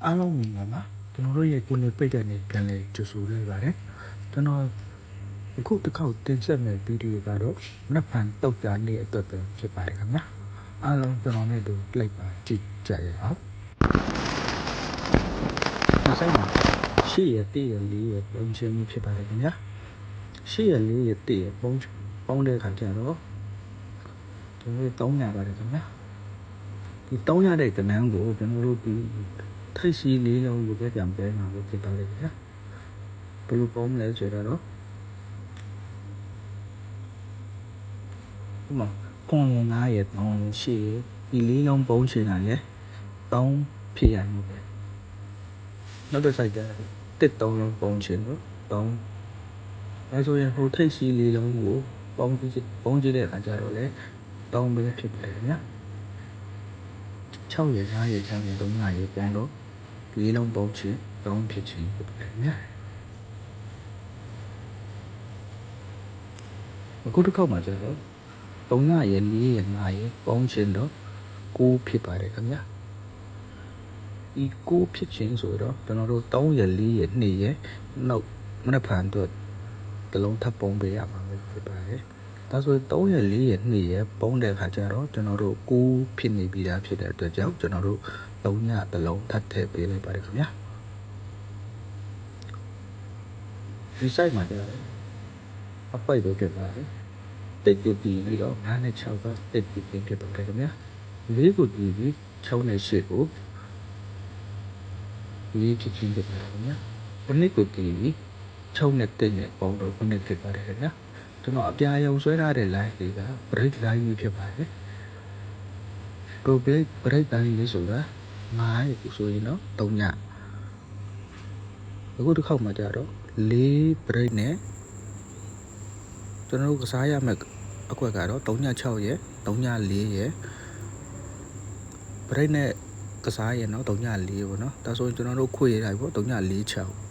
အားလုံးမြင်ပါမှာကျွန်တော်တို့ရဲ့ကိုယ်နေပိတ်တဲ့နေပြန်လေကြိုဆိုလိုက်ပါတယ်ကျွန်တော်အခုတစ်ခေါက်တင်ဆက်မယ့်ဗီဒီယိုကတော့နက်ဖန်တောက်ကြနေ့အတွက်ပဲဖြစ်ပါတယ်ခင်ဗျာအားလုံးကျွန်တော်နဲ့တူလိုက်ပါကြည့်ကြရအောင်ဒီဆိုင်မှာရှေ့ရတည့်ရလေးရပုံချင်းဖြစ်ပါတယ်ခင်ဗျာရှေ့ရလေးရတည့်ရပုံတဲ့ခါကျတော့ကျွန်တော်300ပါတယ်ခင်ဗျာဒီ300တဲ့ကဏ္ဍကိုကျွန်တော်တို့ဒီထိတ်စီလေးလုံးကိုပြန်ပေးမှာဖြစ်ပါလိမ့်မယ်။ဘယ်လိုပုံလဲဆိုတော့ဒီမှာပုံရ9ရဲ့3ရှိဒီလေးလုံးပုံချင်တာရဲ့3ဖြစ်ရမှာပဲ။နောက်တစ်ဆိုင်ကျတစ်3လုံးပုံချင်လို့3အဲဆိုရင်ဟိုထိတ်စီလေးလုံးကိုပုံကြည့်တဲ့အခါကျတော့လေ3ပဲဖြစ်တယ်ခင်ဗျာ။6ရဲ့9ရဲ့6ရဲ့3ရဲ့ပုံတော့လေးလုံးပုံချင်3ဖြစ်ချင်ဖြစ်တယ်ခင်ဗျာအခုတစ်ခေါက်မှာကျတော့3ရဲ့4ရဲ့5ရဲ့ပုံချင်တော့9ဖြစ်ပါတယ်ခင်ဗျာဒီ9ဖြစ်ချင်းဆိုတော့ကျွန်တော်တို့3ရဲ့4ရဲ့2ရဲ့နောက်မနက်ဖြန်တော့တလုံးထပ်ပုံပေးရမှာဖြစ်ပါတယ်ဒါဆို3ရဲ့4ရဲ့2ရဲ့ပုံတဲ့ခါကျတော့ကျွန်တော်တို့9ဖြစ်နေပြီလားဖြစ်တဲ့အတွက်ကြောင့်ကျွန်တော်တို့3ညတလုံးထပ်ထည့်ပေးလိုက်ပါတယ်ခင်ဗျာဒီ site မှာကျတော့အပိုက်ပဲဖြစ်ပါတယ်တိတ်ပြီးတော့9နဲ့6ကတိတ်ပြီးဖြစ်ပါတယ်ခင်ဗျာ4ကိုဒီပြီး6နဲ့8ကိုဒီဖြစ်ချင်းဖြစ်ပါတယ်ခင်ဗျာဘနစ်ကိုဒီပြီး6နဲ့1နဲ့ပုံတော့ဘနစ်ဖြစ်ပါတယ်ခင်ဗျာကျွန်တော်အပြာရောင်ဆွဲထားတဲ့ line တွေက break line ကြီးဖြစ်ပါတယ်ကို break line လေးဆိုတာ9ဆိုရင်တော့3ညအခုတစ်ခေါက်မှကြတော့4 break နဲ့ကျွန်တော်တို့ကစားရမယ့်အကွက်ကတော့3ည6ရဲ့3ည4ရဲ့ break နဲ့ကစားရင်တော့3ည4ပေါ့နော်ဒါဆိုရင်ကျွန်တော်တို့ခွေရလိုက်ပေါ့3ည4 6